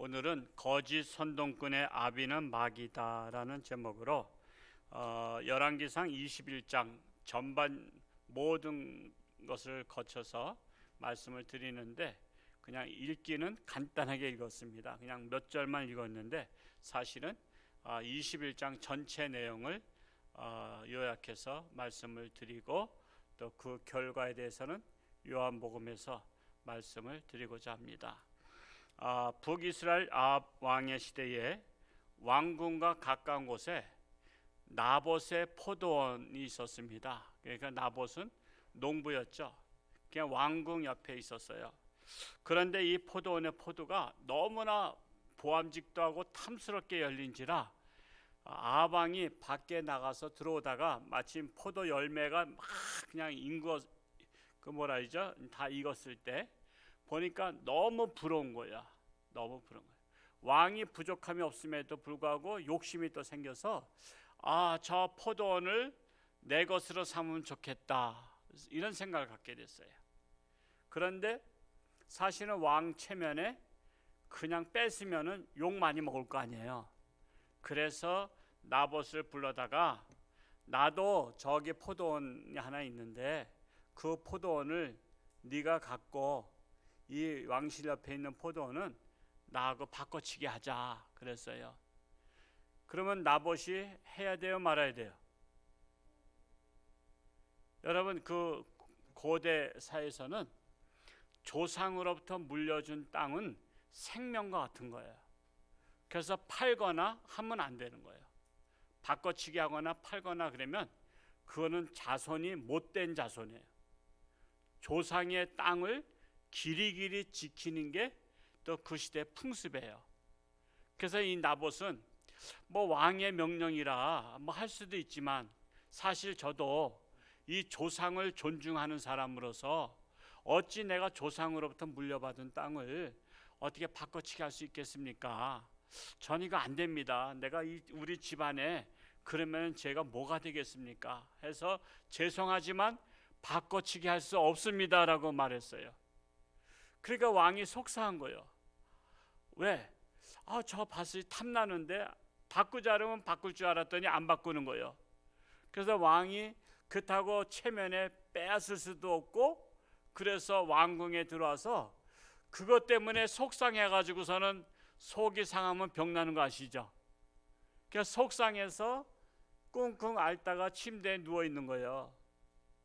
오늘은 거짓 선동꾼의 아비는 마귀다라는 제목으로 열왕기상 21장 전반 모든 것을 거쳐서 말씀을 드리는데, 그냥 읽기는 간단하게 읽었습니다. 그냥 몇 절만 읽었는데 사실은 21장 전체 내용을 요약해서 말씀을 드리고, 또 그 결과에 대해서는 요한복음에서 말씀을 드리고자 합니다. 북이스라엘 아합 왕의 시대에 왕궁과 가까운 곳에 나봇의 포도원이 있었습니다. 그러니까 나봇은 농부였죠. 그냥 왕궁 옆에 있었어요. 그런데 이 포도원의 포도가 너무나 보암직도 하고 탐스럽게 열린지라 아합 왕이 밖에 나가서 들어오다가 마침 포도 열매가 막 그냥 다 익었을 때 보니까 너무 부러운 거야. 너무 부러운 거야. 왕이 부족함이 없음에도 불구하고 욕심이 또 생겨서 저 포도원을 내 것으로 삼으면 좋겠다, 이런 생각을 갖게 됐어요. 그런데 사실은 왕 체면에 그냥 뺏으면은 욕 많이 먹을 거 아니에요. 그래서 나봇을 불러다가 나도 저기 포도원이 하나 있는데 그 포도원을 네가 갖고 이 왕실 옆에 있는 포도원은 나하고 바꿔치기 하자 그랬어요. 그러면 나봇이 해야 돼요, 말아야 돼요? 여러분, 그 고대 사회에서는 조상으로부터 물려준 땅은 생명과 같은 거예요. 그래서 팔거나 하면 안 되는 거예요. 바꿔치기 하거나 팔거나 그러면 그거는 자손이 못된 자손이에요. 조상의 땅을 길이길이 지키는 게 또 그 시대 풍습이에요. 그래서 이 나봇은 뭐 왕의 명령이라 뭐 할 수도 있지만, 사실 저도 이 조상을 존중하는 사람으로서 어찌 내가 조상으로부터 물려받은 땅을 어떻게 바꿔치기 할 수 있겠습니까? 전 이거 안 됩니다. 내가 우리 집안에 그러면 제가 뭐가 되겠습니까? 해서 죄송하지만 바꿔치기 할 수 없습니다라고 말했어요. 그러니까 왕이 속상한 거예요. 왜? 저 밭이 탐나는데 바꾸자 그러면 바꿀 줄 알았더니 안 바꾸는 거예요. 그래서 왕이 그렇다고 체면에 빼앗을 수도 없고, 그래서 왕궁에 들어와서 그것 때문에 속상해가지고서는 속이 상하면 병나는 거 아시죠? 그래서 속상해서 끙끙 앓다가 침대에 누워 있는 거예요.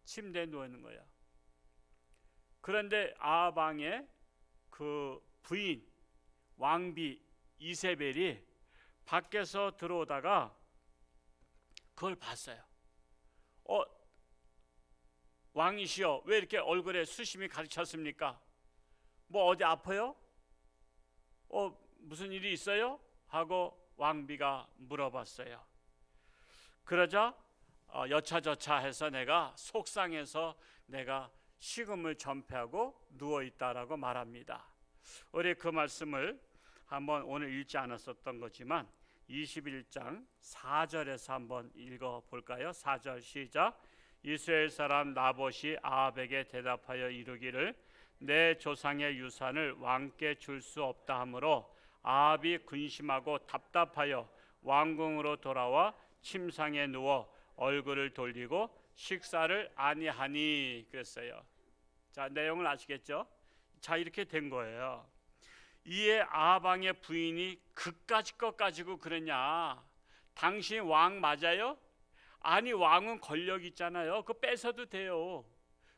침대에 누워 있는 거예요. 그런데 아합 왕의 그 부인 왕비 이세벨이 밖에서 들어오다가 그걸 봤어요. 왕이시여, 왜 이렇게 얼굴에 수심이 가득 찼습니까? 뭐 어디 아파요? 무슨 일이 있어요? 하고 왕비가 물어봤어요. 그러자 여차저차 해서 내가 속상해서 내가 식음을 전폐하고 누워있다라고 말합니다. 우리 그 말씀을 한번 오늘 읽지 않았었던 거지만 21장 4절에서 한번 읽어볼까요? 4절 시작. 이스라엘 사람 나봇이 아합에게 대답하여 이르기를 내 조상의 유산을 왕께 줄 수 없다 하므로 아합이 근심하고 답답하여 왕궁으로 돌아와 침상에 누워 얼굴을 돌리고 식사를 아니하니 그랬어요. 자, 내용을 아시겠죠? 자, 이렇게 된 거예요. 이에 아합 왕의 부인이 그까짓 것 가지고 그러냐? 당신 왕 맞아요? 아니, 왕은 권력 있잖아요. 그거 뺏어도 돼요.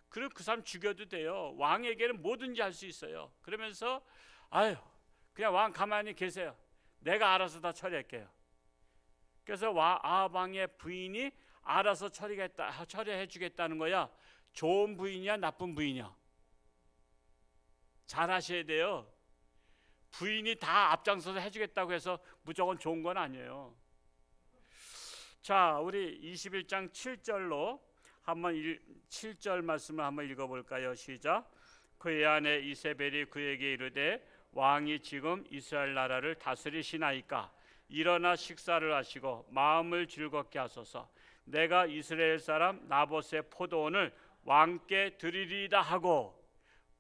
그리고 그 사람 죽여도 돼요. 왕에게는 뭐든지 할 수 있어요. 그러면서 그냥 왕 가만히 계세요. 내가 알아서 다 처리할게요. 그래서 아합 왕의 부인이 알아서 처리해 주겠다는 거야. 좋은 부인이야, 나쁜 부인이야? 잘 하셔야 돼요. 부인이 다 앞장서서 해주겠다고 해서 무조건 좋은 건 아니에요. 자, 우리 21장 7절로 한번 7절 말씀을 한번 읽어볼까요? 시작. 그의 아내 이세벨이 그에게 이르되 왕이 지금 이스라엘 나라를 다스리시나이까? 일어나 식사를 하시고 마음을 즐겁게 하소서. 내가 이스라엘 사람 나봇의 포도원을 왕께 드리리다 하고,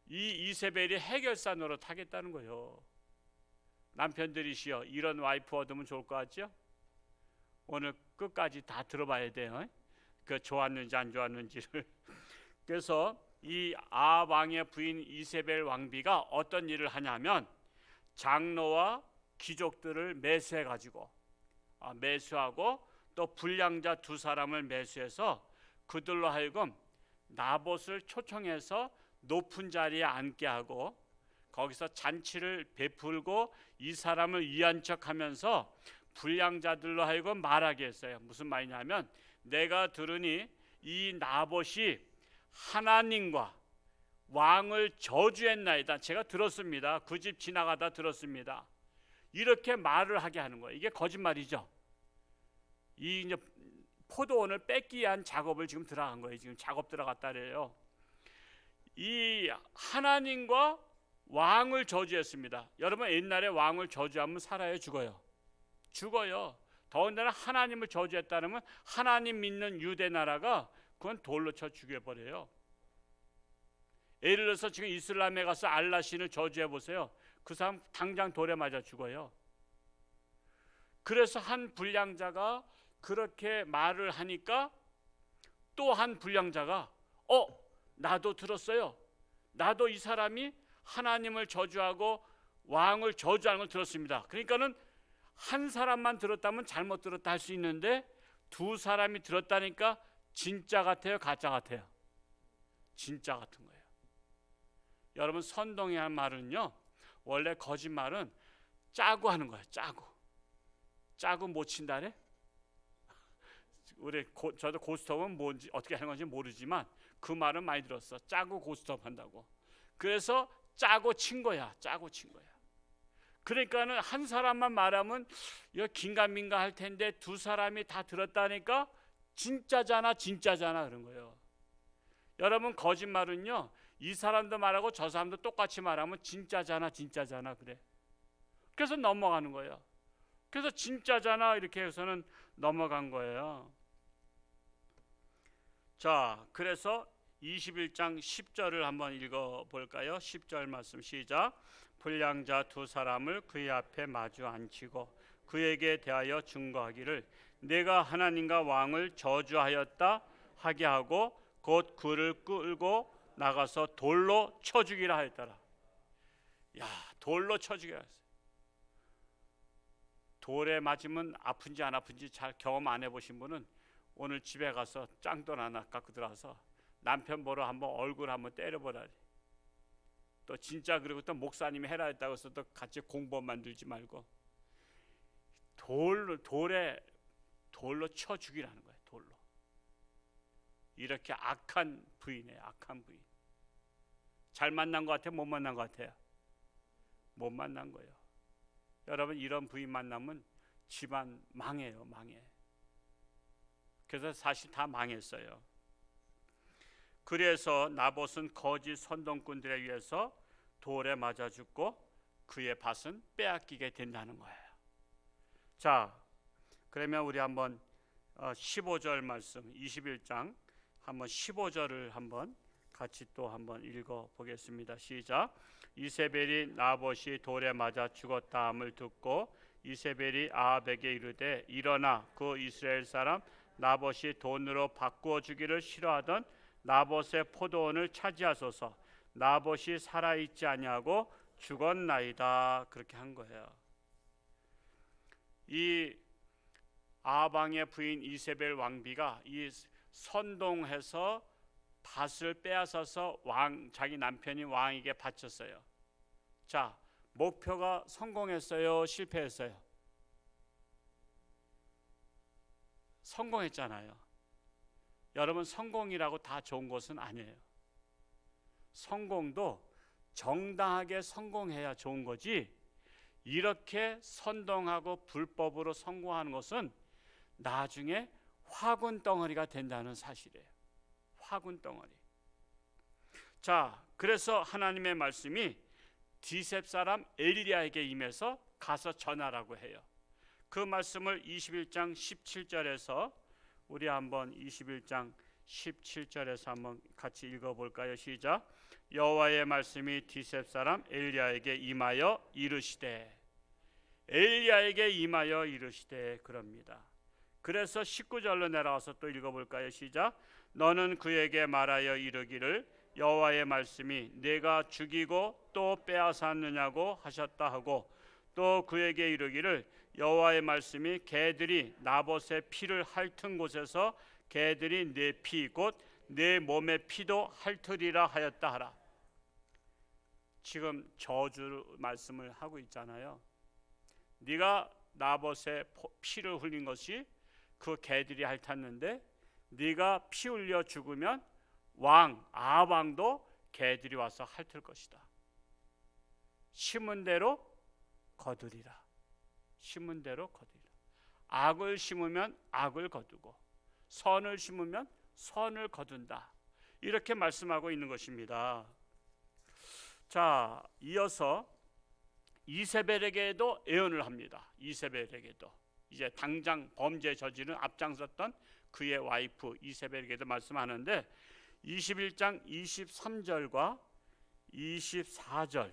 이 이세벨이 해결사 노릇 하겠다는 거예요. 남편들이시여, 이런 와이프 얻으면 좋을 것 같죠? 오늘 끝까지 다 들어봐야 돼요. 그 좋았는지 안 좋았는지를. 그래서 이 아합 왕의 부인 이세벨 왕비가 어떤 일을 하냐면 장로와 귀족들을 매수해 가지고 매수하고 또 불량자 두 사람을 매수해서 그들로 하여금 나봇을 초청해서 높은 자리에 앉게 하고 거기서 잔치를 베풀고 이 사람을 위한 척하면서 불량자들로 하여금 말하게 했어요. 무슨 말이냐면 내가 들으니 이 나봇이 하나님과 왕을 저주했나이다. 제가 들었습니다. 그 집 지나가다 들었습니다. 이렇게 말을 하게 하는 거예요. 이게 거짓말이죠. 이 이제 포도원을 뺏기 위한 작업을 지금 들어간 거예요. 지금 작업 들어갔다 그래요. 이 하나님과 왕을 저주했습니다. 여러분 옛날에 왕을 저주하면 살아요, 죽어요? 죽어요. 더군다나 하나님을 저주했다면 하나님 믿는 유대 나라가 그건 돌로 쳐 죽여버려요. 예를 들어서 지금 이슬람에 가서 알라 신을 저주해 보세요. 그 사람 당장 돌에 맞아 죽어요. 그래서 한 불량자가 그렇게 말을 하니까 또 한 불량자가 나도 들었어요. 나도 이 사람이 하나님을 저주하고 왕을 저주하는 걸 들었습니다. 그러니까는 한 사람만 들었다면 잘못 들었다 할 수 있는데 두 사람이 들었다니까 진짜 같아요, 가짜 같아요? 진짜 같은 거예요. 여러분 선동이 한 말은요, 원래 거짓말은 짜고 하는 거예요. 짜고 못 친다래? 저도 고스톱은 뭔지 어떻게 하는 건지 모르지만 그 말은 많이 들었어. 짜고 고스톱 한다고. 그래서 짜고 친 거야. 그러니까는 한 사람만 말하면 이거 긴가민가 할 텐데 두 사람이 다 들었다니까 진짜잖아 그런 거예요. 여러분 거짓말은요, 이 사람도 말하고 저 사람도 똑같이 말하면 진짜잖아 그래. 그래서 넘어가는 거예요. 그래서 진짜잖아 이렇게 해서는 넘어간 거예요. 자, 그래서 21장 10절을 한번 읽어볼까요? 10절 말씀 시작. 불량자 두 사람을 그의 앞에 마주 앉히고 그에게 대하여 증거하기를 내가 하나님과 왕을 저주하였다 하게 하고 곧 그를 끌고 나가서 돌로 쳐 죽이라 하였더라. 야, 돌로 쳐 죽이라 했어요. 돌에 맞으면 아픈지 안 아픈지 잘 경험 안 해보신 분은 오늘 집에 가서 짱돈 하나 갖고 들어와서 남편 보러 한번 얼굴 한번 때려보라. 또 진짜 그리고 또 목사님이 해라 했다고 해서 또 같이 공범 만들지 말고 돌로 쳐 죽이라는 거예요. 돌로. 이렇게 악한 부인이에요. 악한 부인. 잘 만난 것 같아요? 못 만난 것 같아요? 못 만난 거예요. 여러분 이런 부인 만나면 집안 망해요. 망해. 그래서 사실 다 망했어요. 그래서 나봇은 거짓 선동꾼들에 의해서 돌에 맞아 죽고 그의 밭은 빼앗기게 된다는 거예요. 자, 그러면 우리 한번 15절 말씀 21장 한번 15절을 한번 같이 또 한번 읽어 보겠습니다. 시작. 이세벨이 나봇이 돌에 맞아 죽었다함을 듣고 이세벨이 아합에게 이르되 일어나 그 이스라엘 사람 나봇이 돈으로 바꾸어 주기를 싫어하던 나봇의 포도원을 차지하소서. 나봇이 살아있지 아니하고 죽었나이다. 그렇게 한 거예요. 이 아합 왕의 부인 이세벨 왕비가 이 선동해서 밭을 빼앗아서 자기 남편이 왕에게 바쳤어요. 자, 목표가 성공했어요? 실패했어요? 성공했잖아요. 여러분 성공이라고 다 좋은 것은 아니에요. 성공도 정당하게 성공해야 좋은 거지 이렇게 선동하고 불법으로 성공하는 것은 나중에 화군 덩어리가 된다는 사실이에요. 화군 덩어리. 자, 그래서 하나님의 말씀이 디셉 사람 엘리야에게 임해서 가서 전하라고 해요. 그 말씀을 21장 17절에서 우리 한번 21장 17절에서 한번 같이 읽어볼까요? 시작. 여호와의 말씀이 디셉 사람 엘리야에게 임하여 이르시되. 엘리야에게 임하여 이르시되 그럽니다. 그래서 19절로 내려와서 또 읽어볼까요? 시작. 너는 그에게 말하여 이르기를 여호와의 말씀이 내가 죽이고 또 빼앗았느냐고 하셨다 하고, 또 그에게 이르기를 여호와의 말씀이 개들이 나봇의 피를 핥은 곳에서 개들이 내 피 곧 내 몸의 피도 핥으리라 하였다 하라. 지금 저주 말씀을 하고 있잖아요. 네가 나봇의 피를 흘린 것이 그 개들이 핥았는데 네가 피 흘려 죽으면 아합왕도 개들이 와서 핥을 것이다. 심은 대로 거두리라. 심은 대로 거두리라. 악을 심으면 악을 거두고 선을 심으면 선을 거둔다. 이렇게 말씀하고 있는 것입니다. 자, 이어서 이세벨에게도 예언을 합니다. 이세벨에게도 이제 당장 범죄 저지른 앞장섰던 그의 와이프 이세벨에게도 말씀하는데 21장 23절과 24절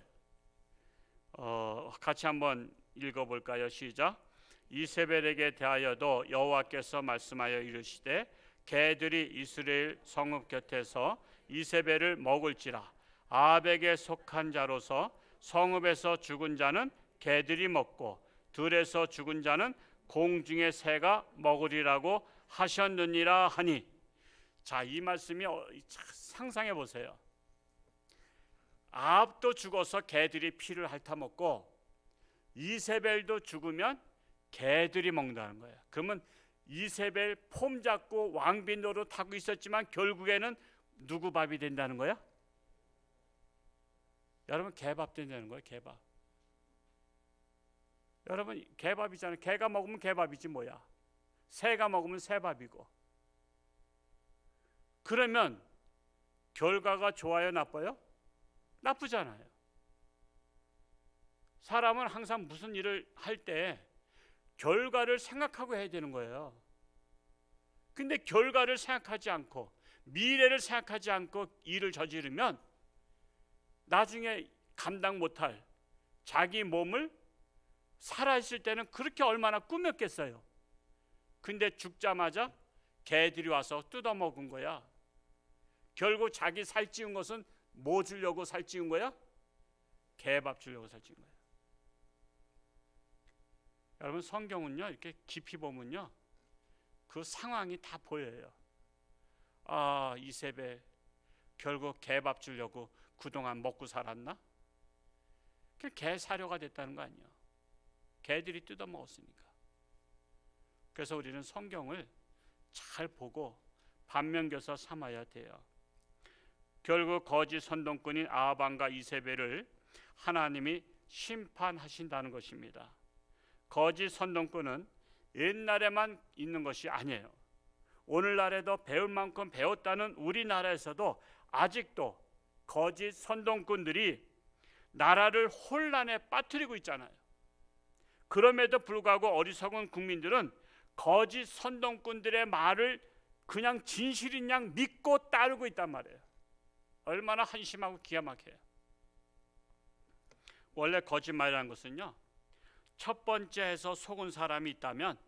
같이 한번 읽어볼까요? 시작. 이세벨에게 대하여도 여호와께서 말씀하여 이르시되 개들이 이스라엘 성읍 곁에서 이세벨을 먹을지라. 아합에게 속한 자로서 성읍에서 죽은 자는 개들이 먹고 들에서 죽은 자는 공중의 새가 먹으리라고 하셨느니라 하니. 자, 이 말씀이 상상해 보세요. 아합도 죽어서 개들이 피를 핥아먹고 이세벨도 죽으면 개들이 먹는다는 거예요. 그러면 이세벨 폼 잡고 왕비 노릇하고 있었지만 결국에는 누구 밥이 된다는 거야? 여러분, 개밥 된다는 거예요. 개밥. 여러분, 개밥이잖아요. 개가 먹으면 개밥이지 뭐야. 새가 먹으면 새밥이고. 그러면 결과가 좋아요, 나빠요? 나쁘잖아요. 사람은 항상 무슨 일을 할 때 결과를 생각하고 해야 되는 거예요. 근데 결과를 생각하지 않고 미래를 생각하지 않고 일을 저지르면 나중에 감당 못할 자기 몸을 살아있을 때는 그렇게 얼마나 꾸몄겠어요. 근데 죽자마자 개들이 와서 뜯어먹은 거야. 결국 자기 살찌운 것은 뭐 주려고 살찌운 거야? 개밥 주려고 살찌운 거야. 여러분, 성경은요 이렇게 깊이 보면요 그 상황이 다 보여요. 아, 이세벨 결국 개밥 주려고 그동안 먹고 살았나? 그 개 사료가 됐다는 거 아니에요. 개들이 뜯어 먹었으니까. 그래서 우리는 성경을 잘 보고 반면교사 삼아야 돼요. 결국 거짓 선동꾼인 아합왕과 이세벨을 하나님이 심판하신다는 것입니다. 거짓 선동꾼은 옛날에만 있는 것이 아니에요. 오늘날에도 배울 만큼 배웠다는 우리나라에서도 아직도 거짓 선동꾼들이 나라를 혼란에 빠뜨리고 있잖아요. 그럼에도 불구하고 어리석은 국민들은 거짓 선동꾼들의 말을 그냥 진실인 양 믿고 따르고 있단 말이에요. 얼마나 한심하고 기가 막혀요. 원래 거짓말이라는 것은요, 첫 번째 해서 속은 사람이 있다면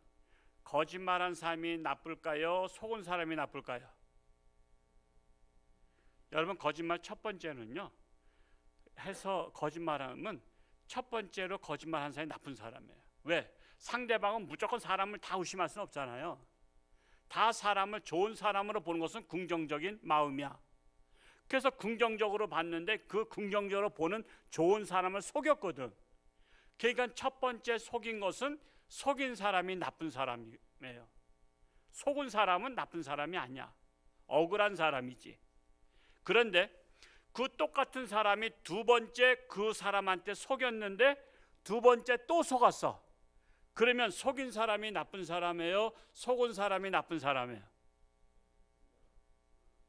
거짓말한 사람이 나쁠까요? 속은 사람이 나쁠까요? 여러분, 거짓말 첫 번째는요, 해서 거짓말하면 첫 번째로 거짓말한 사람이 나쁜 사람이에요. 왜? 상대방은 무조건 사람을 다 의심할 수는 없잖아요. 다 사람을 좋은 사람으로 보는 것은 긍정적인 마음이야. 그래서 긍정적으로 봤는데 그 긍정적으로 보는 좋은 사람을 속였거든. 그러니까 첫 번째 속인 것은 속인 사람이 나쁜 사람이에요. 속은 사람은 나쁜 사람이 아니야. 억울한 사람이지. 그런데 그 똑같은 사람이 두 번째 그 사람한테 속였는데 두 번째 또 속았어. 그러면 속인 사람이 나쁜 사람이에요? 속은 사람이 나쁜 사람이에요?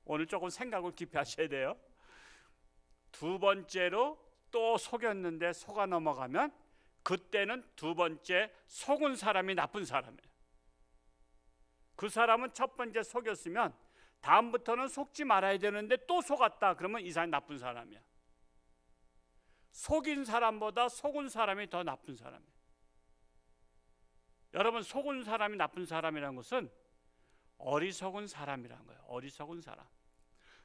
오늘 조금 생각을 깊이 하셔야 돼요. 두 번째로 또 속였는데 속아 넘어가면 그때는 두 번째 속은 사람이 나쁜 사람이에요. 그 사람은 첫 번째 속였으면 다음부터는 속지 말아야 되는데 또 속았다. 그러면 이 사람이 나쁜 사람이야. 속인 사람보다 속은 사람이 더 나쁜 사람이에요. 여러분, 속은 사람이 나쁜 사람이라는 것은 어리석은 사람이라는 거예요. 어리석은 사람.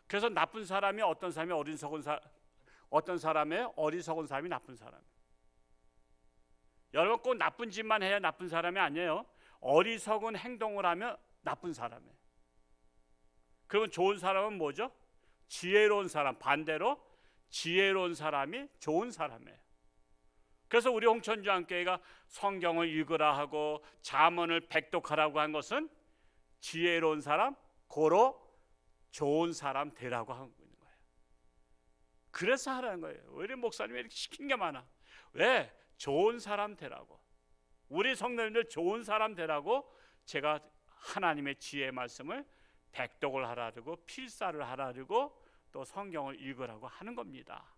그래서 나쁜 사람이 어떤 사람이 어떤 사람의 어리석은 사람이 나쁜 사람이에요. 여러분, 꼭 나쁜 짓만 해야 나쁜 사람이 아니에요. 어리석은 행동을 하면 나쁜 사람이에요. 그러면 좋은 사람은 뭐죠? 지혜로운 사람. 반대로 지혜로운 사람이 좋은 사람이에요. 그래서 우리 홍천주안교회가 성경을 읽으라 하고 잠언을 백독하라고 한 것은 지혜로운 사람, 고로 좋은 사람 되라고 하고 있는 거예요. 그래서 하라는 거예요. 왜 이렇게 목사님이 이렇게 시킨 게 많아? 왜? 좋은 사람 되라고. 우리 성도님들 좋은 사람 되라고 제가 하나님의 지혜의 말씀을 백독을 하라고 필사를 하라고 또 성경을 읽으라고 하는 겁니다.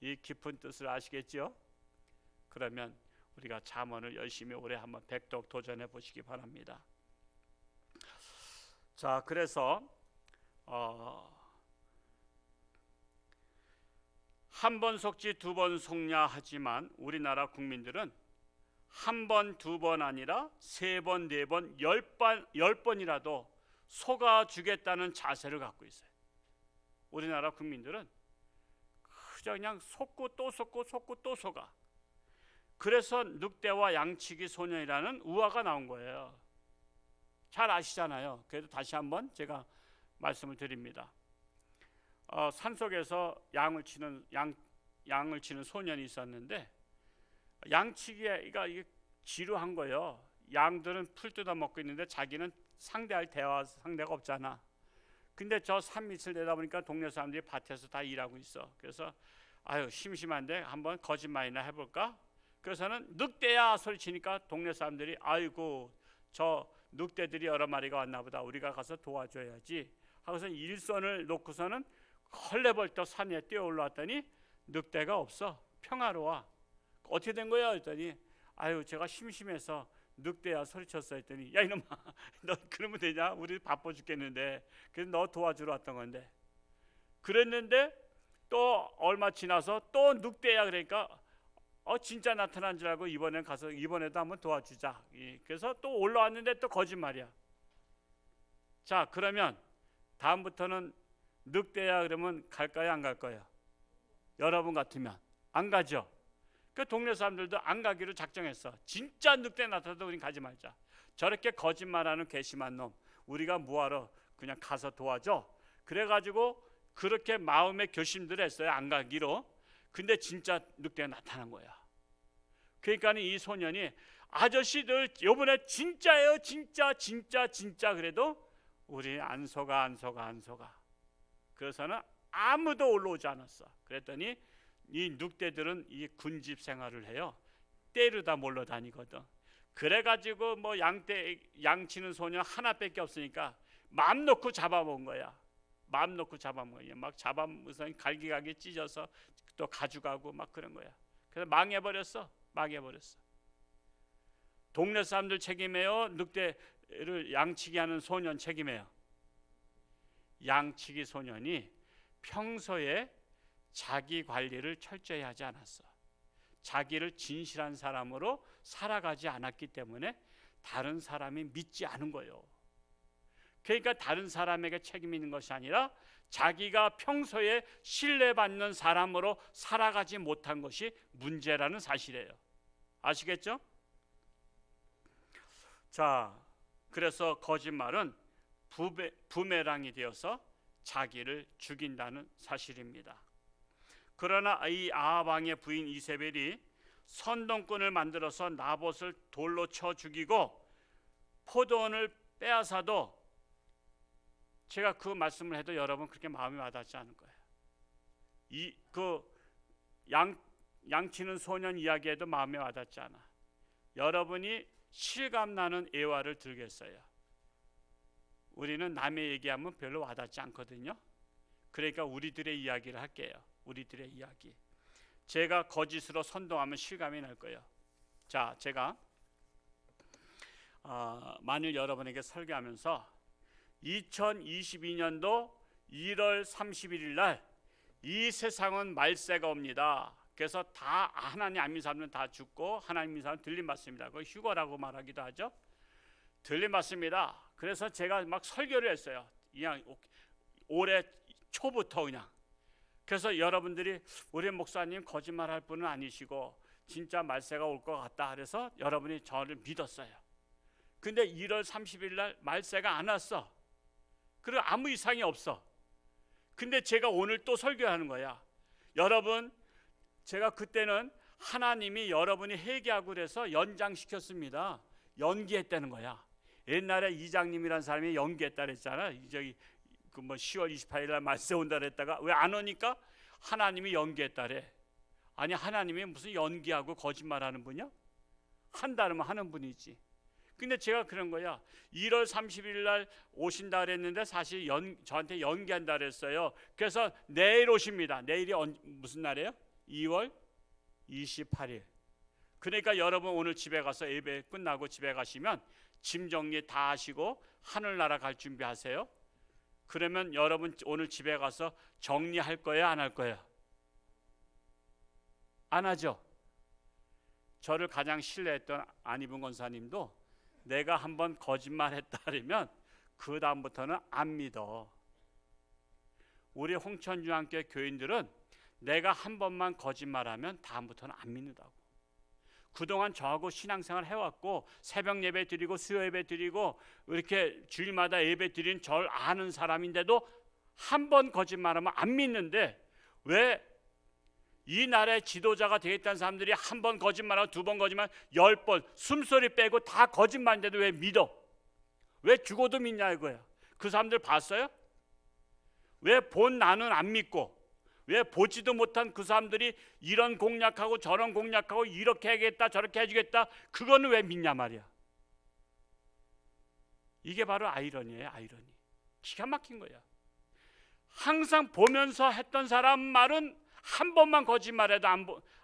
이 깊은 뜻을 아시겠죠? 그러면 우리가 잠언을 열심히 올해 한번 백독 도전해 보시기 바랍니다. 자, 그래서 한 번 속지 두 번 속냐 하지만 우리나라 국민들은 한 번, 두 번 아니라 세 번, 네 번, 열 번이라도 속아 주겠다는 자세를 갖고 있어요. 우리나라 국민들은 그냥 속고 또 속고 속고 또 속아. 그래서 늑대와 양치기 소년이라는 우화가 나온 거예요. 잘 아시잖아요. 그래도 다시 한번 제가 말씀을 드립니다. 산속에서 양을 치는 소년이 있었는데 양치기가 이게 지루한 거예요. 양들은 풀 뜯어 먹고 있는데 자기는 상대할 상대가 없잖아. 근데 저 산 밑을 내다보니까 동네 사람들이 밭에서 다 일하고 있어. 그래서 아유, 심심한데 한번 거짓말이나 해볼까? 그래서는 늑대야 소리치니까 동네 사람들이 아이고, 저 늑대들이 여러 마리가 왔나 보다, 우리가 가서 도와줘야지 하고서 일선을 놓고서는 헐레벌떡 산에 뛰어 올라왔더니 늑대가 없어. 평화로워. 어떻게 된 거야? 했더니 아유, 제가 심심해서 늑대야 소리쳤어 했더니 야 이놈아, 너 그러면 되냐? 우리 바빠 죽겠는데. 그래서 너 도와주러 왔던 건데. 그랬는데 또 얼마 지나서 또 늑대야 그러니까 진짜 나타난 줄 알고 이번에도 한번 도와주자. 그래서 또 올라왔는데 또 거짓말이야. 자, 그러면 다음부터는 늑대야 그러면 갈까요, 안 갈까요? 여러분 같으면 안 가죠. 그 동네 사람들도 안 가기로 작정했어. 진짜 늑대 나타나도 우린 가지 말자. 저렇게 거짓말하는 괘씸한 놈 우리가 뭐하러 그냥 가서 도와줘. 그래가지고 그렇게 마음의 결심들을 했어요. 안 가기로. 근데 진짜 늑대가 나타난 거야. 그러니까 이 소년이 아저씨들 요번에 진짜예요, 진짜 그래도 우리 안 속아. 그래서는 아무도 올라오지 않았어. 그랬더니 이 늑대들은 이 군집 생활을 해요. 때르다 몰러 다니거든. 그래가지고 뭐 양치는 소년 하나밖에 없으니까 마음 놓고 잡아먹은 거야. 막 잡아먹어서 갈기갈기 찢어서 또 가져가고 막 그런 거야. 그래서 망해버렸어. 동네 사람들 책임해요? 늑대를 양치기 하는 소년 책임해요? 양치기 소년이 평소에 자기 관리를 철저히 하지 않았어. 자기를 진실한 사람으로 살아가지 않았기 때문에 다른 사람이 믿지 않은 거예요. 그러니까 다른 사람에게 책임 있는 것이 아니라 자기가 평소에 신뢰받는 사람으로 살아가지 못한 것이 문제라는 사실이에요. 아시겠죠? 자, 그래서 거짓말은 부메랑이 되어서 자기를 죽인다는 사실입니다. 그러나 이 아합 왕의 부인 이세벨이 선동꾼을 만들어서 나봇을 돌로 쳐 죽이고 포도원을 빼앗아도 제가 그 말씀을 해도 여러분 그렇게 마음이 와닿지 않을 거예요. 양치는 소년 이야기에도 마음에 와닿지 않아. 여러분이 실감나는 애화를 들겠어요. 우리는 남의 얘기하면 별로 와닿지 않거든요. 그러니까 우리들의 이야기를 할게요. 우리들의 이야기. 제가 거짓으로 선동하면 실감이 날 거예요. 자, 제가 만일 여러분에게 설교하면서 2022년도 1월 31일 날 이 세상은 말세가 옵니다. 그래서 다 하나님 안 믿는 사람은 다 죽고 하나님 믿는 사람은 들림 받습니다. 그걸 휴거라고 말하기도 하죠. 들림 받습니다. 그래서 제가 막 설교를 했어요. 그냥 올해 초부터 그냥. 그래서 여러분들이 우리 목사님 거짓말할 분은 아니시고 진짜 말세가 올 것 같다. 그래서 여러분이 저를 믿었어요. 근데 1월 30일 날 말세가 안 왔어. 그리고 아무 이상이 없어. 근데 제가 오늘 또 설교하는 거야. 여러분, 제가 그때는 하나님이 여러분이 회개하고 그래서 연장시켰습니다. 연기했다는 거야. 옛날에 이장님이라는 사람이 연기했다 그랬잖아. 저기 그 10월 28일 날 말세 온다 그랬다가 왜 안 오니까 하나님이 연기했다래. 아니, 하나님이 무슨 연기하고 거짓말하는 분이야? 한다면 하는 분이지. 근데 제가 그런 거야. 1월 30일 날 오신다 그랬는데 사실 저한테 연기한다 그랬어요. 그래서 내일 오십니다. 내일이 무슨 날이에요? 2월 28일. 그러니까 여러분 오늘 집에 가서 예배 끝나고 집에 가시면 짐 정리 다 하시고 하늘나라 갈 준비하세요. 그러면 여러분 오늘 집에 가서 정리할 거예요, 안 할 거예요? 안 하죠. 저를 가장 신뢰했던 안희분 권사님도 내가 한번 거짓말했다 그러면 그 다음부터는 안 믿어. 우리 홍천중앙교회 교인들은 내가 한 번만 거짓말하면 다음부터는 안 믿는다고. 그동안 저하고 신앙생활 해왔고 새벽 예배 드리고 수요 예배 드리고 이렇게 주일마다 예배 드린 절 아는 사람인데도 한 번 거짓말하면 안 믿는데 왜 이 나라의 지도자가 되겠다는 사람들이 한 번 거짓말하고 두 번 거짓말 10번 숨소리 빼고 다 거짓말인데도 왜 믿어? 왜 죽어도 믿냐 이거야. 그 사람들 봤어요? 왜 본 나는 안 믿고 왜 보지도 못한 그 사람들이 이런 공약하고 저런 공약하고 이렇게 하겠다 저렇게 해주겠다 그거는 왜 믿냐 말이야. 이게 바로 아이러니예요. 아이러니. 기가 막힌 거야. 항상 보면서 했던 사람 말은 한 번만 거짓말해도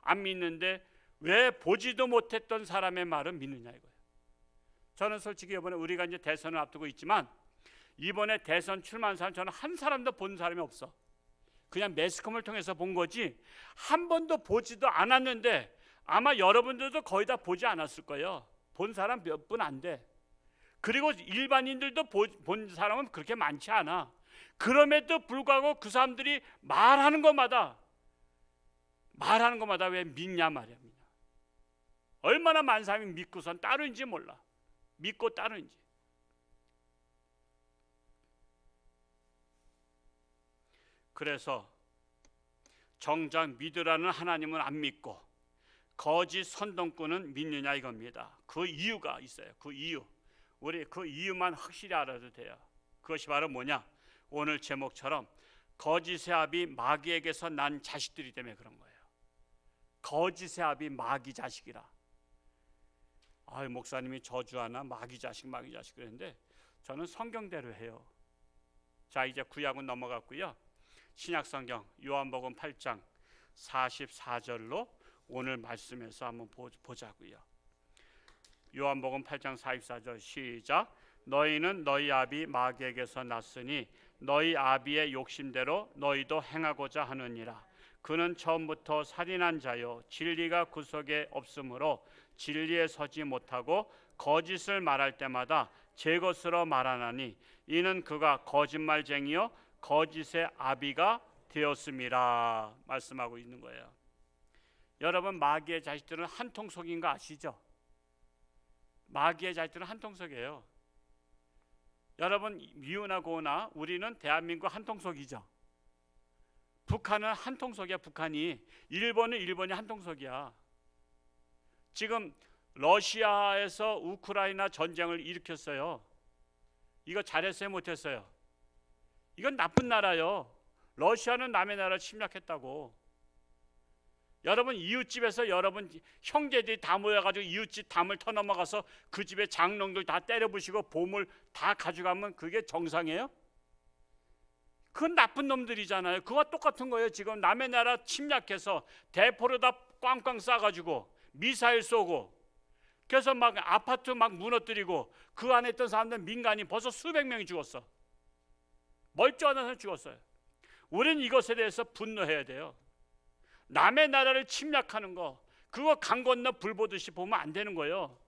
안 믿는데 왜 보지도 못했던 사람의 말은 믿느냐 이거예요. 저는 솔직히 이번에 우리가 이제 대선을 앞두고 있지만 이번에 대선 출마한 사람 저는 한 사람도 본 사람이 없어. 그냥 매스컴을 통해서 본 거지 한 번도 보지도 않았는데 아마 여러분들도 거의 다 보지 않았을 거예요. 본 사람 몇 분 안 돼. 그리고 일반인들도 본 사람은 그렇게 많지 않아. 그럼에도 불구하고 그 사람들이 말하는 것마다 왜 믿냐 말이야. 얼마나 많은 사람이 믿고선 따르는지 몰라. 믿고 따르는지. 그래서 정작 믿으라는 하나님은 안 믿고 거짓 선동꾼은 믿느냐 이겁니다. 그 이유가 있어요. 그 이유. 우리 그 이유만 확실히 알아도 돼요. 그것이 바로 뭐냐? 오늘 제목처럼 거짓의 아비 마귀에게서 난 자식들이 때문에 그런 거예요. 거짓의 아비 마귀 자식이라. 목사님이 저주하나 마귀 자식 그랬는데 저는 성경대로 해요. 자, 이제 구약은 넘어갔고요. 신약성경 요한복음 8장 44절로 오늘 말씀에서 한번 보자고요. 요한복음 8장 44절 시작. 너희는 너희 아비 마귀에게서 났으니 너희 아비의 욕심대로 너희도 행하고자 하느니라. 그는 처음부터 살인한 자요 진리가 그 속에 없으므로 진리에 서지 못하고 거짓을 말할 때마다 제 것으로 말하나니 이는 그가 거짓말쟁이요 거짓의 아비가 되었음이라 말씀하고 있는 거예요. 여러분 마귀의 자식들은 한통속인 거 아시죠? 마귀의 자식들은 한통속이에요. 여러분 미우나 고우나 우리는 대한민국 한통속이죠. 북한은 한통속이야. 북한이 일본이 한통속이야. 지금 러시아에서 우크라이나 전쟁을 일으켰어요. 이거 잘했어요 못했어요? 이건 나쁜 나라요. 러시아는 남의 나라를 침략했다고. 여러분 이웃집에서 여러분 형제들이 다 모여가지고 이웃집 담을 터넘어가서 그 집에 장롱들 다 때려부시고 보물 다 가져가면 그게 정상이에요? 그건 나쁜 놈들이잖아요. 그와 똑같은 거예요. 지금 남의 나라 침략해서 대포로 다 꽝꽝 쏴가지고 미사일 쏘고 그래서 막 아파트 막 무너뜨리고 그 안에 있던 사람들 민간인 벌써 수백 명이 죽었어. 멀쩡한 사람 죽었어요. 우리는 이것에 대해서 분노해야 돼요. 남의 나라를 침략하는 거, 그거 강 건너 불 보듯이 보면 안 되는 거예요.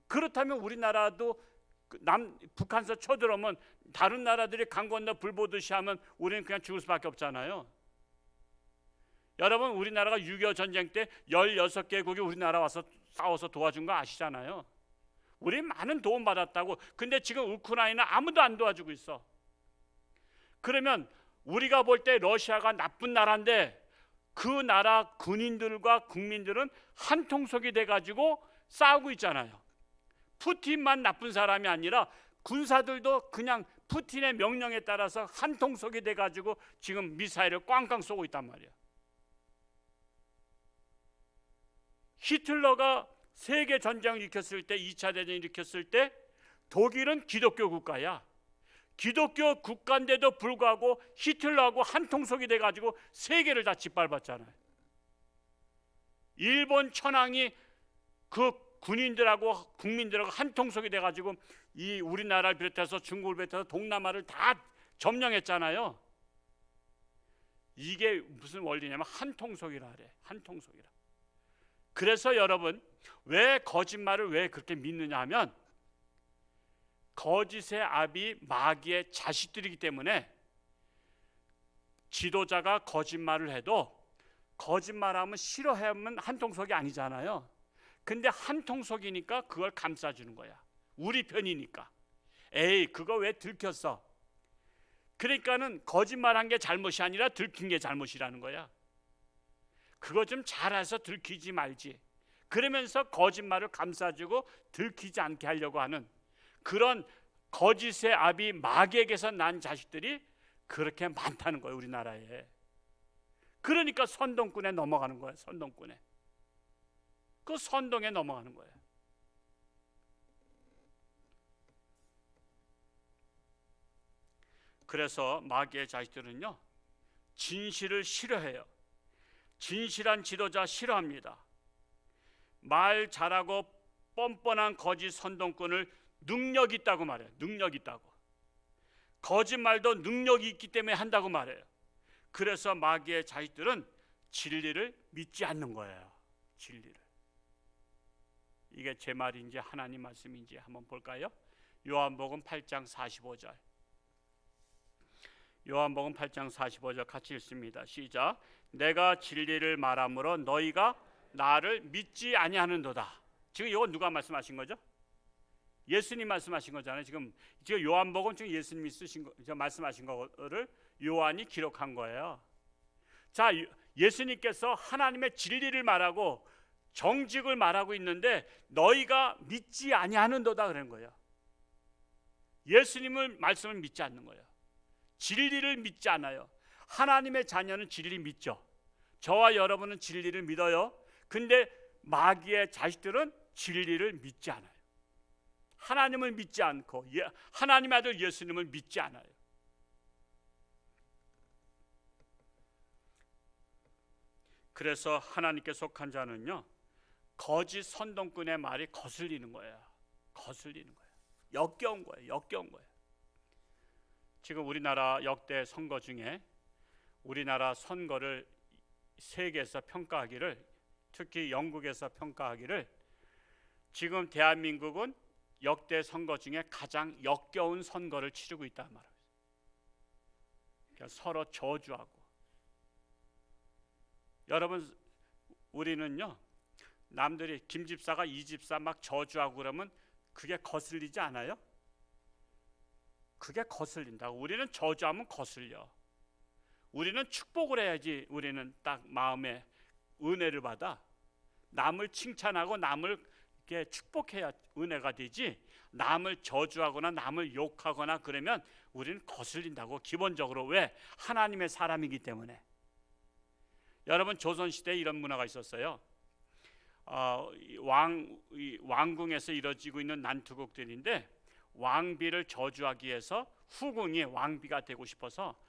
그렇다면 우리나라도 북한서 쳐들어오면 다른 나라들이 강 건너 불 보듯이 하면 우리는 그냥 죽을 수밖에 없잖아요. 여러분, 우리나라가 6.25 전쟁 때 16개국이 우리나라 와서 싸워서 도와준 거 아시잖아요. 우리 많은 도움 받았다고. 근데 지금 우크라이나 아무도 안 도와주고 있어. 그러면 우리가 볼 때 러시아가 나쁜 나라인데 그 나라 군인들과 국민들은 한 통속이 돼가지고 싸우고 있잖아요. 푸틴만 나쁜 사람이 아니라 군사들도 그냥 푸틴의 명령에 따라서 한 통속이 돼가지고 지금 미사일을 꽝꽝 쏘고 있단 말이에요. 히틀러가 세계 전쟁을 일으켰을 때, 2차 대전을 일으켰을 때 독일은 기독교 국가야. 기독교 국가인데도 불구하고 히틀러하고 한 통속이 돼가지고 세계를 다 짓밟았잖아요. 일본 천황이 그 군인들하고 국민들하고 한 통속이 돼가지고 이 우리나라를 비롯해서 중국을 비롯해서 동남아를 다 점령했잖아요. 이게 무슨 원리냐면 한 통속이라 그래. 한 통속이라. 그래서 여러분, 왜 거짓말을 왜 그렇게 믿느냐 하면 거짓의 압이 마귀의 자식들이기 때문에 지도자가 거짓말을 해도 거짓말하면 싫어하면 한 통속이 아니잖아요. 근데 한 통속이니까 그걸 감싸주는 거야. 우리 편이니까. 에이, 그거 왜 들켰어? 그러니까는 거짓말한 게 잘못이 아니라 들킨 게 잘못이라는 거야. 그거 좀 잘해서 들키지 말지. 그러면서 거짓말을 감싸주고 들키지 않게 하려고 하는 그런 거짓의 압이 마귀에게서 난 자식들이 그렇게 많다는 거예요, 우리나라에. 그러니까 선동꾼에 넘어가는 거예요. 선동꾼에. 그 선동에 넘어가는 거예요. 그래서 마귀의 자식들은요, 진실을 싫어해요. 진실한 지도자 싫어합니다. 말 잘하고 뻔뻔한 거짓 선동꾼을 능력 있다고 말해요. 능력 있다고. 거짓말도 능력이 있기 때문에 한다고 말해요. 그래서 마귀의 자식들은 진리를 믿지 않는 거예요. 진리를. 이게 제 말인지 하나님 말씀인지 한번 볼까요? 요한복음 8장 45절. 요한복음 8장 45절 같이 읽습니다. 시작. 내가 진리를 말하므로 너희가 나를 믿지 아니하는도다. 지금 이거 누가 말씀하신 거죠? 예수님 말씀하신 거잖아요. 지금 요한복음 지금 예수님이 쓰신 거, 말씀하신 거를 요한이 기록한 거예요. 자, 예수님께서 하나님의 진리를 말하고 정직을 말하고 있는데 너희가 믿지 아니하는도다 그런 거예요. 예수님을 말씀을 믿지 않는 거예요. 진리를 믿지 않아요. 하나님의 자녀는 진리를 믿죠. 저와 여러분은 진리를 믿어요. 근데 마귀의 자식들은 진리를 믿지 않아요. 하나님을 믿지 않고 하나님의 아들 예수님을 믿지 않아요. 그래서 하나님께 속한 자는요, 거짓 선동꾼의 말이 거슬리는 거예요. 거슬리는 거예요. 역겨운 거예요. 역겨운 거예요. 지금 우리나라 역대 선거 중에 우리나라 선거를 세계에서 평가하기를, 특히 영국에서 평가하기를, 지금 대한민국은 역대 선거 중에 가장 역겨운 선거를 치르고 있다 말합니다. 그러니까 서로 저주하고. 여러분, 우리는요, 남들이 김 집사가 이 집사 막 저주하고 그러면 그게 거슬리지 않아요? 그게 거슬린다고. 우리는 저주하면 거슬려. 우리는 축복을 해야지. 우리는 딱 마음에 은혜를 받아. 남을 칭찬하고 남을 이렇게 축복해야 은혜가 되지. 남을 저주하거나 남을 욕하거나 그러면 우리는 거슬린다고. 기본적으로. 왜? 하나님의 사람이기 때문에. 여러분, 조선시대에 이런 문화가 있었어요. 왕궁에서 이루어지고 있는 난투극들인데, 왕비를 저주하기 위해서 후궁이 왕비가 되고 싶어서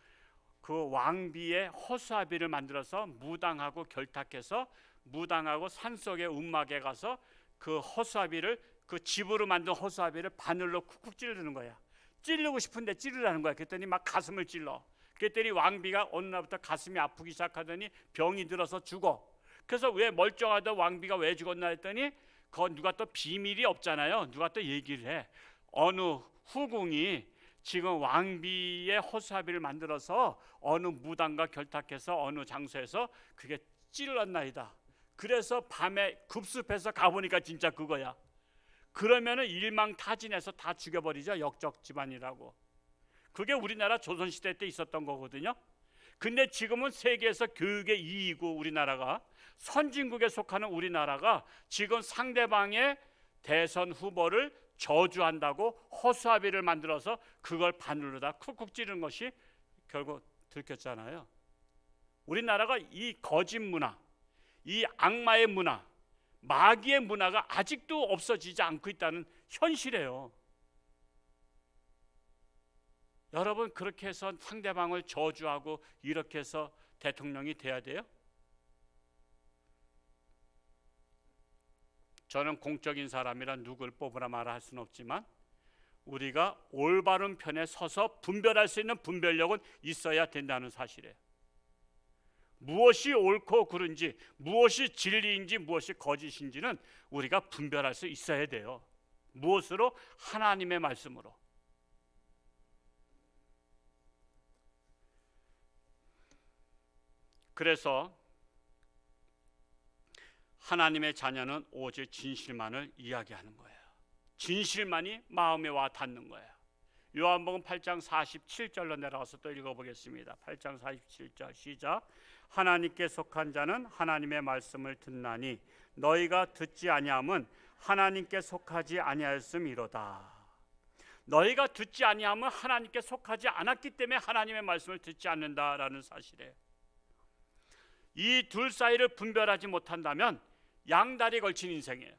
그 왕비의 허수아비를 만들어서 무당하고 결탁해서 무당하고 산속의 움막에 가서 그 허수아비를, 그 집으로 만든 허수아비를 바늘로 쿡쿡 찌르는 거야. 찌르고 싶은데 찌르라는 거야. 그랬더니 막 가슴을 찔러. 그랬더니 왕비가 어느 날부터 가슴이 아프기 시작하더니 병이 들어서 죽어. 그래서 왜 멀쩡하던 왕비가 왜 죽었나 했더니 그건 누가 또 비밀이 없잖아요. 누가 또 얘기를 해. 어느 후궁이 지금 왕비의 허수아비를 만들어서 어느 무당과 결탁해서 어느 장소에서 그게 찔렀나이다. 그래서 밤에 급습해서 가보니까 진짜 그거야. 그러면은 일망타진해서 다 죽여버리죠. 역적 집안이라고. 그게 우리나라 조선시대 때 있었던 거거든요. 근데 지금은 세계에서 교육의 2위고 우리나라가 선진국에 속하는 우리나라가 지금 상대방의 대선 후보를 저주한다고 허수아비를 만들어서 그걸 바늘로다 쿡쿡 찌르는 것이 결국 들켰잖아요. 우리나라가 이 거짓 문화, 이 악마의 문화, 마귀의 문화가 아직도 없어지지 않고 있다는 현실이에요. 여러분, 그렇게 해서 상대방을 저주하고 이렇게 해서 대통령이 돼야 돼요? 저는 공적인 사람이라 누굴 뽑으라 말아 할 수는 없지만 우리가 올바른 편에 서서 분별할 수 있는 분별력은 있어야 된다는 사실이에요. 무엇이 옳고 그른지, 무엇이 진리인지, 무엇이 거짓인지는 우리가 분별할 수 있어야 돼요. 무엇으로? 하나님의 말씀으로. 그래서 하나님의 자녀는 오직 진실만을 이야기하는 거예요. 진실만이 마음에 와 닿는 거예요. 요한복음 8장 47절로 내려가서 또 읽어보겠습니다. 8장 47절 시작. 하나님께 속한 자는 하나님의 말씀을 듣나니 너희가 듣지 아니함은 하나님께 속하지 아니하였음이로다. 너희가 듣지 아니함은 하나님께 속하지 않았기 때문에 하나님의 말씀을 듣지 않는다라는 사실이에요. 이 둘 사이를 분별하지 못한다면 양다리 걸친 인생이에요.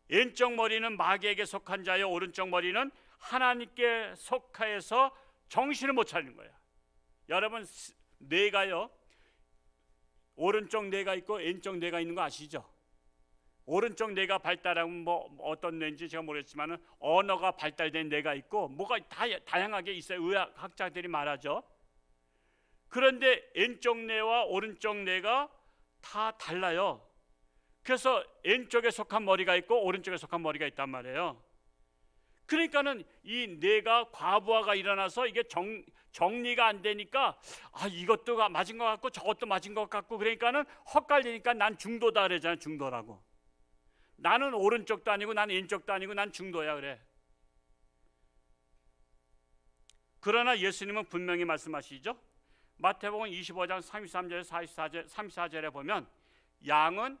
왼쪽 머리는 마귀에게 속한 자요, 오른쪽 머리는 하나님께 속하여서 정신을 못 차리는 거예요. 여러분, 뇌가요, 오른쪽 뇌가 있고 왼쪽 뇌가 있는 거 아시죠? 오른쪽 뇌가 발달하면 뭐 어떤 뇌인지 제가 모르겠지만 언어가 발달된 뇌가 있고 뭐가 다양하게 있어요. 의학학자들이 말하죠. 그런데 왼쪽 뇌와 오른쪽 뇌가 다 달라요. 그래서 왼쪽에 속한 머리가 있고 오른쪽에 속한 머리가 있단 말이에요. 그러니까는 이 뇌가 과부하가 일어나서 이게 정리가 안 되니까 이것도 맞은 것 같고 저것도 맞은 것 같고 그러니까는 헛갈리니까 난 중도다 그러잖아요. 중도라고. 나는 오른쪽도 아니고 난 왼쪽도 아니고 난 중도야 그래. 그러나 예수님은 분명히 말씀하시죠. 마태복음 25장 33절에 34절에 보면 양은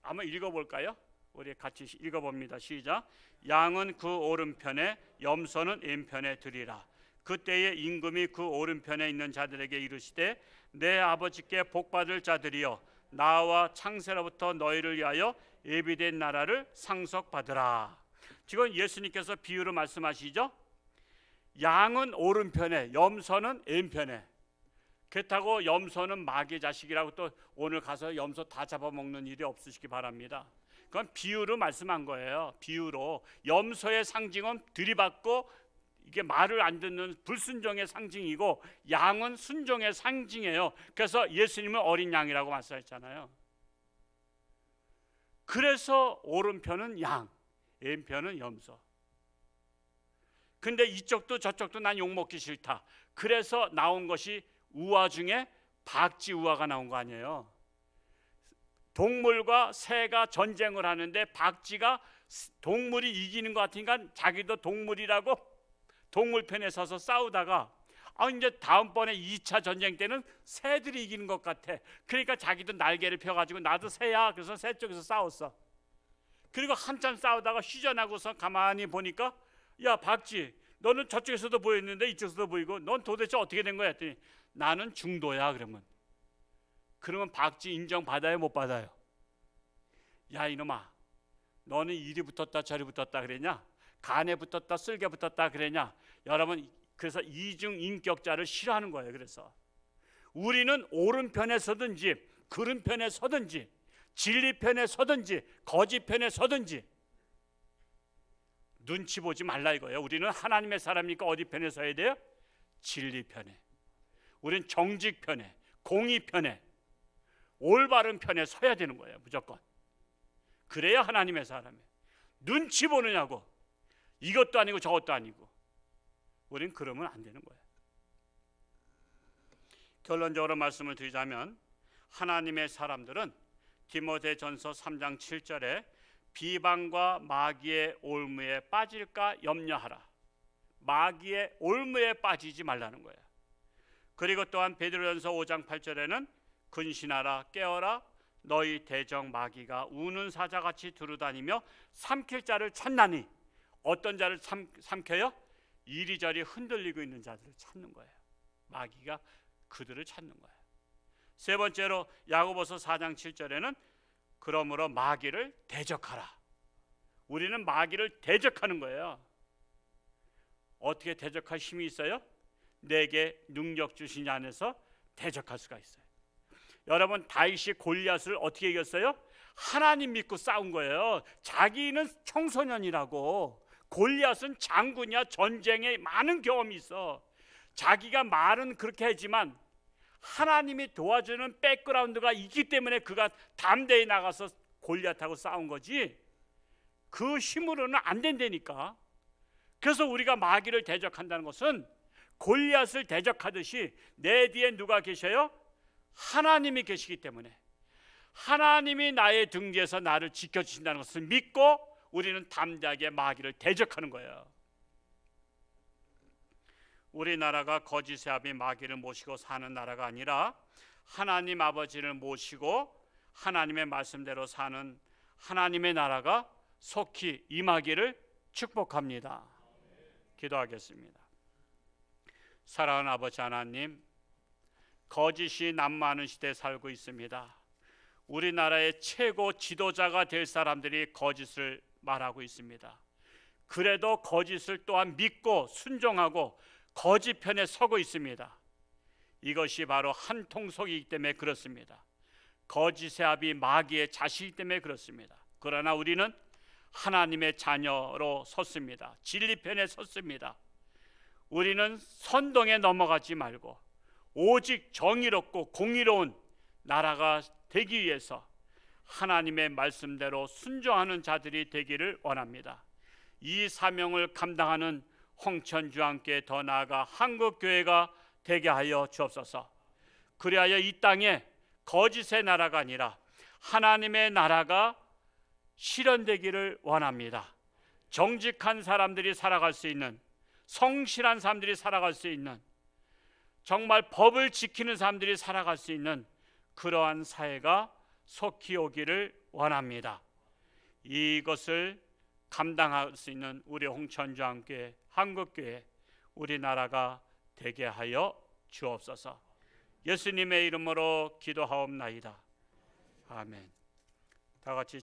한번 읽어볼까요? 우리 같이 읽어봅니다. 시작. 양은 그 오른편에 염소는 왼편에 두리라. 그때에 임금이 그 오른편에 있는 자들에게 이르시되 내 아버지께 복받을 자들이여 나와 창세로부터 너희를 위하여 예비된 나라를 상속받으라. 지금 예수님께서 비유로 말씀하시죠. 양은 오른편에 염소는 왼편에. 그렇다고 염소는 마귀의 자식이라고 또 오늘 가서 염소 다 잡아먹는 일이 없으시기 바랍니다. 그건 비유로 말씀한 거예요. 비유로. 염소의 상징은 들이받고 이게 말을 안 듣는 불순종의 상징이고 양은 순종의 상징이에요. 그래서 예수님은 어린 양이라고 말씀했잖아요. 그래서 오른편은 양, 왼편은 염소. 근데 이쪽도 저쪽도 난 욕먹기 싫다. 그래서 나온 것이 우화 중에 박쥐 우화가 나온 거 아니에요. 동물과 새가 전쟁을 하는데 박쥐가 동물이 이기는 것 같으니까 자기도 동물이라고 동물 편에 서서 싸우다가 이제 다음번에 2차 전쟁 때는 새들이 이기는 것 같아. 그러니까 자기도 날개를 펴가지고 나도 새야. 그래서 새 쪽에서 싸웠어. 그리고 한참 싸우다가 휴전하고서 가만히 보니까 야 박쥐, 너는 저쪽에서도 보였는데 이쪽에서도 보이고 넌 도대체 어떻게 된 거야? 했더니 나는 중도야. 그러면 박쥐 인정받아요? 못 받아요? 야 이놈아, 너는 이리 붙었다 저리 붙었다 그랬냐? 간에 붙었다 쓸개 붙었다 그랬냐? 여러분, 그래서 이중인격자를 싫어하는 거예요. 그래서 우리는 오른편에 서든지 그른 편에 서든지 진리 편에 서든지 거짓 편에 서든지 눈치 보지 말라 이거예요. 우리는 하나님의 사람이니까 어디 편에 서야 돼요? 진리 편에. 우린 정직 편에, 공의 편에, 올바른 편에 서야 되는 거예요. 무조건. 그래야 하나님의 사람이에요. 눈치 보느냐고, 이것도 아니고 저것도 아니고, 우린 그러면 안 되는 거예요. 결론적으로 말씀을 드리자면 하나님의 사람들은 디모데전서 3장 7절에 비방과 마귀의 올무에 빠질까 염려하라. 마귀의 올무에 빠지지 말라는 거예요. 그리고 또한 베드로전서 5장 8절에는 근신하라, 깨어라, 너희 대적 마귀가 우는 사자같이 두루다니며 삼킬 자를 찾나니. 어떤 자를 삼켜요? 이리저리 흔들리고 있는 자들을 찾는 거예요. 마귀가 그들을 찾는 거예요. 세 번째로 야고보서 4장 7절에는 그러므로 마귀를 대적하라. 우리는 마귀를 대적하는 거예요. 어떻게 대적할 힘이 있어요? 내게 능력 주신 자 안에서 대적할 수가 있어요. 여러분, 다윗이 골리앗을 어떻게 이겼어요? 하나님 믿고 싸운 거예요. 자기는 청소년이라고, 골리앗은 장군이야. 전쟁에 많은 경험이 있어. 자기가 말은 그렇게 하지만 하나님이 도와주는 백그라운드가 있기 때문에 그가 담대히 나가서 골리앗하고 싸운 거지, 그 힘으로는 안 된다니까. 그래서 우리가 마귀를 대적한다는 것은 골리앗을 대적하듯이 내 뒤에 누가 계셔요? 하나님이 계시기 때문에, 하나님이 나의 등 뒤에서 나를 지켜주신다는 것을 믿고 우리는 담대하게 마귀를 대적하는 거예요. 우리나라가 거짓의 아비 마귀를 모시고 사는 나라가 아니라 하나님 아버지를 모시고 하나님의 말씀대로 사는 하나님의 나라가 속히 임하기를 축복합니다. 기도하겠습니다. 사랑하는 아버지 하나님, 거짓이 난무하는 시대에 살고 있습니다. 우리나라의 최고 지도자가 될 사람들이 거짓을 말하고 있습니다. 그래도 거짓을 또한 믿고 순종하고 거짓 편에 서고 있습니다. 이것이 바로 한통속이기 때문에 그렇습니다. 거짓의 아비 마귀의 자식 때문에 그렇습니다. 그러나 우리는 하나님의 자녀로 섰습니다. 진리 편에 섰습니다. 우리는 선동에 넘어가지 말고 오직 정의롭고 공의로운 나라가 되기 위해서 하나님의 말씀대로 순종하는 자들이 되기를 원합니다. 이 사명을 감당하는 홍천주와 함께 더 나아가 한국교회가 되게 하여 주옵소서. 그리하여 이 땅에 거짓의 나라가 아니라 하나님의 나라가 실현되기를 원합니다. 정직한 사람들이 살아갈 수 있는, 성실한 사람들이 살아갈 수 있는, 정말 법을 지키는 사람들이 살아갈 수 있는 그러한 사회가 속히 오기를 원합니다. 이것을 감당할 수 있는 우리 홍천주와 함께 한국교회, 우리나라가 되게 하여 주옵소서. 예수님의 이름으로 기도하옵나이다. 아멘. 다 같이